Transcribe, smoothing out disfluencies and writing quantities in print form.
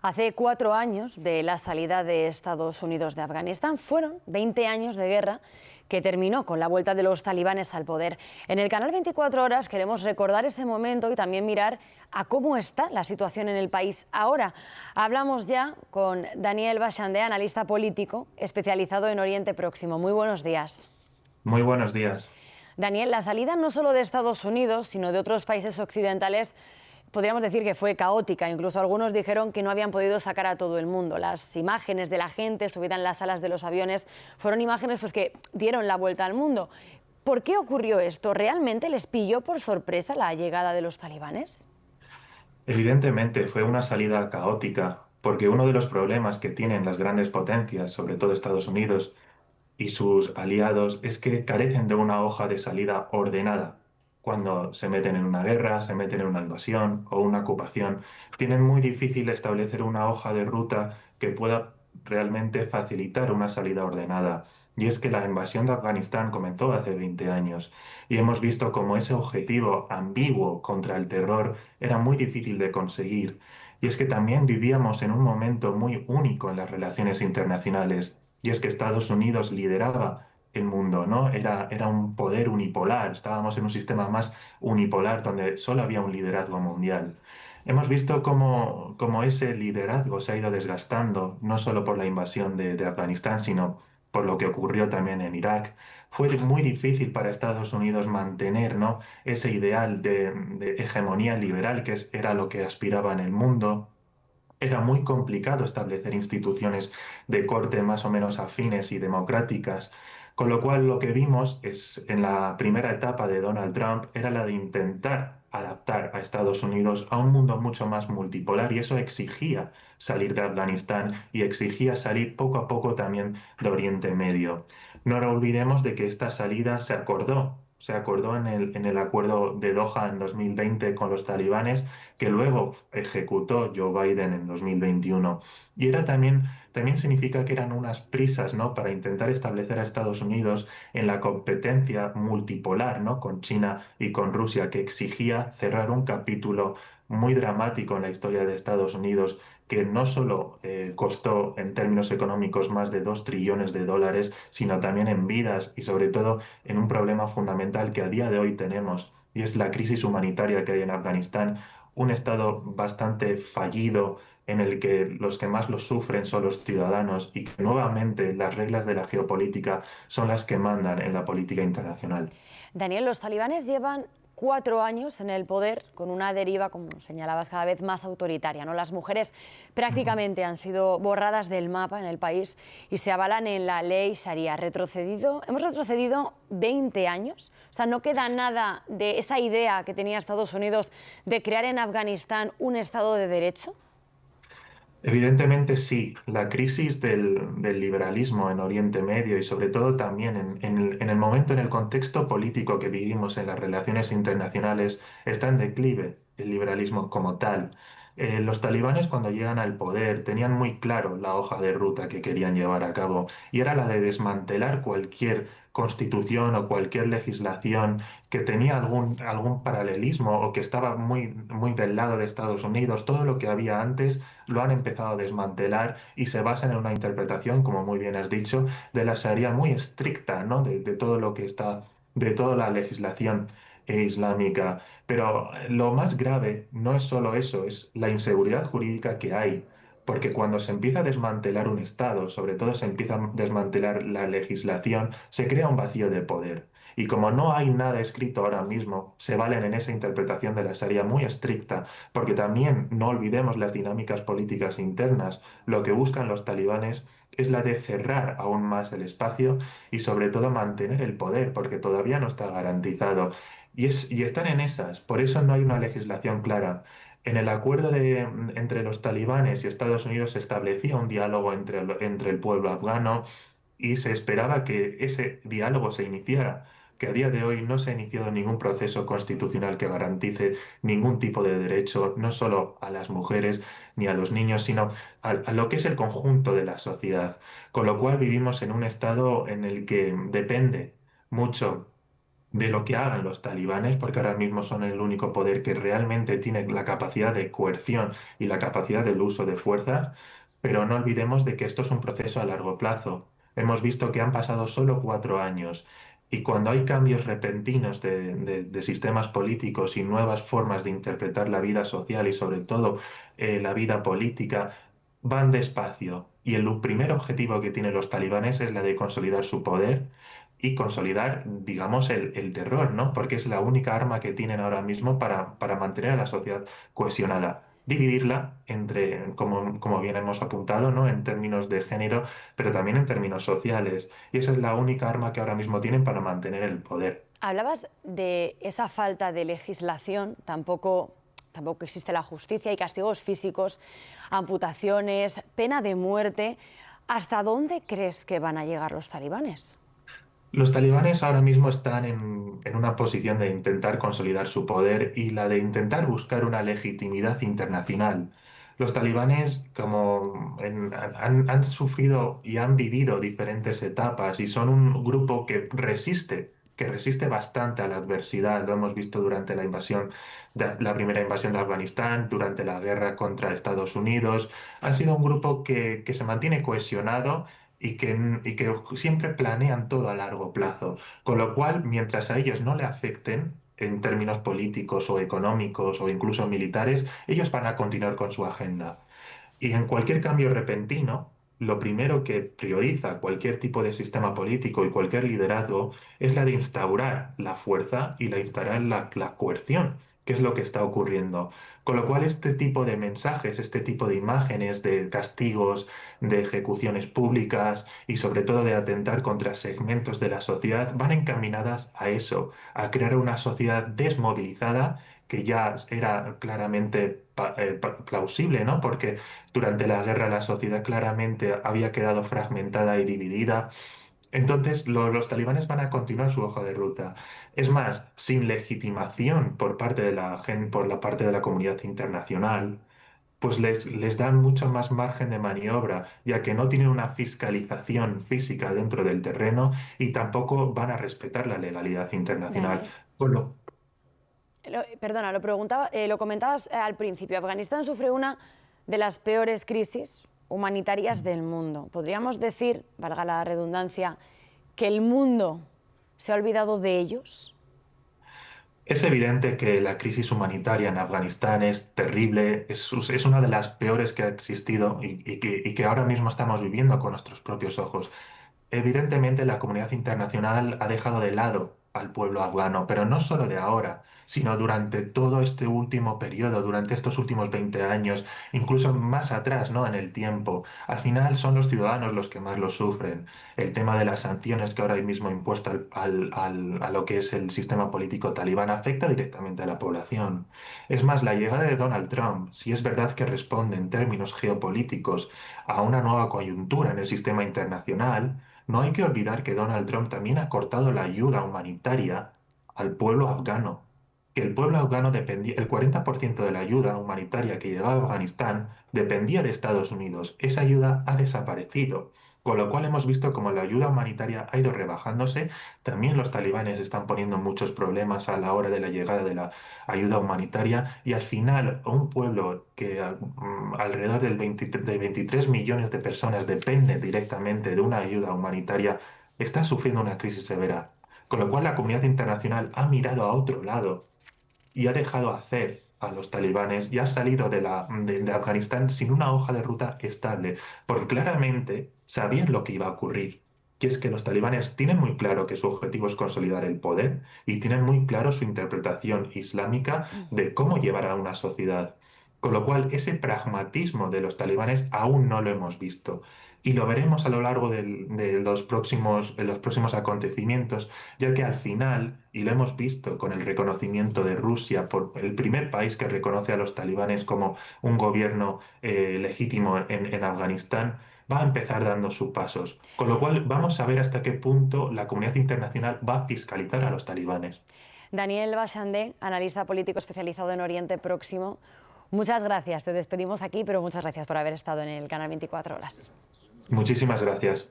Hace 4 años de la salida de Estados Unidos de Afganistán, fueron 20 años de guerra que terminó con la vuelta de los talibanes al poder. En el canal 24 Horas queremos recordar ese momento y también mirar a cómo está la situación en el país ahora. Hablamos ya con Daniel Bachande, analista político especializado en Oriente Próximo. Muy buenos días. Muy buenos días. Daniel, la salida no solo de Estados Unidos, sino de otros países occidentales, podríamos decir que fue caótica. Incluso algunos dijeron que no habían podido sacar a todo el mundo. Las imágenes de la gente subida en las alas de los aviones fueron imágenes que dieron la vuelta al mundo. ¿Por qué ocurrió esto? ¿Realmente les pilló por sorpresa la llegada de los talibanes? Evidentemente fue una salida caótica, porque uno de los problemas que tienen las grandes potencias, sobre todo Estados Unidos y sus aliados, es que carecen de una hoja de salida ordenada. Cuando se meten en una guerra, se meten en una invasión o una ocupación, tienen muy difícil establecer una hoja de ruta que pueda realmente facilitar una salida ordenada. Y es que la invasión de Afganistán comenzó hace 20 años y hemos visto cómo ese objetivo ambiguo contra el terror era muy difícil de conseguir. Y es que también vivíamos en un momento muy único en las relaciones internacionales. Y es que Estados Unidos lideraba el mundo, ¿no? Era un poder unipolar, estábamos en un sistema más unipolar donde solo había un liderazgo mundial. Hemos visto cómo ese liderazgo se ha ido desgastando, no solo por la invasión de Afganistán, sino por lo que ocurrió también en Irak. Fue muy difícil para Estados Unidos mantener, ¿no?, ese ideal de hegemonía liberal era lo que aspiraba en el mundo. Era muy complicado establecer instituciones de corte más o menos afines y democráticas, con lo cual lo que vimos es en la primera etapa de Donald Trump era la de intentar adaptar a Estados Unidos a un mundo mucho más multipolar y eso exigía salir de Afganistán y exigía salir poco a poco también de Oriente Medio. No olvidemos de que esta salida se acordó en el acuerdo de Doha en 2020 con los talibanes, que luego ejecutó Joe Biden en 2021. Y también significa que eran unas prisas, ¿no?, para intentar establecer a Estados Unidos en la competencia multipolar, ¿no?, con China y con Rusia, que exigía cerrar un capítulo muy dramático en la historia de Estados Unidos, que no solo costó en términos económicos más de 2 trillones de dólares, sino también en vidas y sobre todo en un problema fundamental que a día de hoy tenemos, y es la crisis humanitaria que hay en Afganistán, un estado bastante fallido en el que los que más lo sufren son los ciudadanos y que nuevamente las reglas de la geopolítica son las que mandan en la política internacional. Daniel, los talibanes llevan 4 años en el poder con una deriva, como señalabas, cada vez más autoritaria, ¿no? Las mujeres Ujú. prácticamente han sido borradas del mapa en el país y se avalan en la ley Sharia. Hemos retrocedido 20 años. O sea, no queda nada de esa idea que tenía Estados Unidos de crear en Afganistán un Estado de Derecho. Evidentemente sí, la crisis del liberalismo en Oriente Medio y sobre todo también en el momento, en el contexto político que vivimos en las relaciones internacionales, está en declive el liberalismo como tal. Los talibanes cuando llegan al poder tenían muy claro la hoja de ruta que querían llevar a cabo y era la de desmantelar cualquier constitución o cualquier legislación que tenía algún paralelismo o que estaba muy del lado de Estados Unidos. Todo lo que había antes lo han empezado a desmantelar y se basan en una interpretación, como muy bien has dicho, de la Sharia muy estricta, ¿no? De todo lo que está, de toda la legislación islámica. Pero lo más grave no es solo eso, es la inseguridad jurídica que hay. Porque cuando se empieza a desmantelar un Estado, sobre todo se empieza a desmantelar la legislación, se crea un vacío de poder. Y como no hay nada escrito ahora mismo, se valen en esa interpretación de la Sharia muy estricta, porque también no olvidemos las dinámicas políticas internas. Lo que buscan los talibanes es la de cerrar aún más el espacio y sobre todo mantener el poder, porque todavía no está garantizado. Y están en esas, por eso no hay una legislación clara. En el acuerdo entre los talibanes y Estados Unidos se establecía un diálogo entre el pueblo afgano y se esperaba que ese diálogo se iniciara, que a día de hoy no se ha iniciado ningún proceso constitucional que garantice ningún tipo de derecho, no solo a las mujeres ni a los niños, sino a lo que es el conjunto de la sociedad. Con lo cual vivimos en un estado en el que depende mucho de lo que hagan los talibanes, porque ahora mismo son el único poder que realmente tiene la capacidad de coerción y la capacidad del uso de fuerzas, pero no olvidemos de que esto es un proceso a largo plazo. Hemos visto que han pasado solo 4 años y cuando hay cambios repentinos de sistemas políticos y nuevas formas de interpretar la vida social y sobre todo la vida política, van despacio. Y el primer objetivo que tienen los talibanes es la de consolidar su poder y consolidar, digamos, el terror, ¿no? Porque es la única arma que tienen ahora mismo para mantener a la sociedad cohesionada. Dividirla entre, como bien hemos apuntado, ¿no? En términos de género, pero también en términos sociales. Y esa es la única arma que ahora mismo tienen para mantener el poder. Hablabas de esa falta de legislación, tampoco existe la justicia, hay castigos físicos, amputaciones, pena de muerte. ¿Hasta dónde crees que van a llegar los talibanes? Los talibanes ahora mismo están en una posición de intentar consolidar su poder y la de intentar buscar una legitimidad internacional. Los talibanes, han sufrido y han vivido diferentes etapas y son un grupo que resiste bastante a la adversidad. Lo hemos visto durante la primera invasión de Afganistán, durante la guerra contra Estados Unidos. Han sido un grupo que se mantiene cohesionado y que siempre planean todo a largo plazo. Con lo cual, mientras a ellos no le afecten en términos políticos o económicos o incluso militares, ellos van a continuar con su agenda. Y en cualquier cambio repentino, lo primero que prioriza cualquier tipo de sistema político y cualquier liderazgo es la de instaurar la fuerza y la instaurar la coerción, que es lo que está ocurriendo. Con lo cual, este tipo de mensajes, este tipo de imágenes, de castigos, de ejecuciones públicas y sobre todo de atentar contra segmentos de la sociedad van encaminadas a eso, a crear una sociedad desmovilizada que ya era claramente plausible, ¿no? Porque durante la guerra la sociedad claramente había quedado fragmentada y dividida. Entonces, los talibanes van a continuar su hoja de ruta. Es más, sin legitimación por parte de por la parte de la comunidad internacional, pues les dan mucho más margen de maniobra, ya que no tienen una fiscalización física dentro del terreno y tampoco van a respetar la legalidad internacional. Daniel, Con lo perdona, lo comentabas al principio. Afganistán sufre una de las peores crisis humanitarias del mundo. Podríamos decir, valga la redundancia, que el mundo se ha olvidado de ellos. Es evidente que la crisis humanitaria en Afganistán es terrible, es una de las peores que ha existido y que ahora mismo estamos viviendo con nuestros propios ojos. Evidentemente, la comunidad internacional ha dejado de lado al pueblo afgano, pero no solo de ahora, sino durante todo este último periodo, durante estos últimos 20 años, incluso más atrás, ¿no? En el tiempo. Al final son los ciudadanos los que más lo sufren. El tema de las sanciones que ahora mismo ha impuesto a lo que es el sistema político talibán afecta directamente a la población. Es más, la llegada de Donald Trump, si es verdad que responde en términos geopolíticos a una nueva coyuntura en el sistema internacional, no hay que olvidar que Donald Trump también ha cortado la ayuda humanitaria al pueblo afgano, que el pueblo afgano dependía, el 40% de la ayuda humanitaria que llegaba a Afganistán dependía de Estados Unidos. Esa ayuda ha desaparecido, con lo cual hemos visto como la ayuda humanitaria ha ido rebajándose. También los talibanes están poniendo muchos problemas a la hora de la llegada de la ayuda humanitaria y al final un pueblo que alrededor de 23 millones de personas depende directamente de una ayuda humanitaria está sufriendo una crisis severa. Con lo cual la comunidad internacional ha mirado a otro lado y ha dejado hacer a los talibanes y ha salido de Afganistán sin una hoja de ruta estable, porque claramente sabían lo que iba a ocurrir. Y es que los talibanes tienen muy claro que su objetivo es consolidar el poder y tienen muy claro su interpretación islámica de cómo llevar a una sociedad. Con lo cual, ese pragmatismo de los talibanes aún no lo hemos visto. Y lo veremos a lo largo de los próximos acontecimientos, ya que al final, y lo hemos visto con el reconocimiento de Rusia por el primer país que reconoce a los talibanes como un gobierno legítimo en Afganistán, va a empezar dando sus pasos. Con lo cual vamos a ver hasta qué punto la comunidad internacional va a fiscalizar a los talibanes. Daniel Bachande, analista político especializado en Oriente Próximo, muchas gracias. Te despedimos aquí, pero muchas gracias por haber estado en el canal 24 Horas. Muchísimas gracias.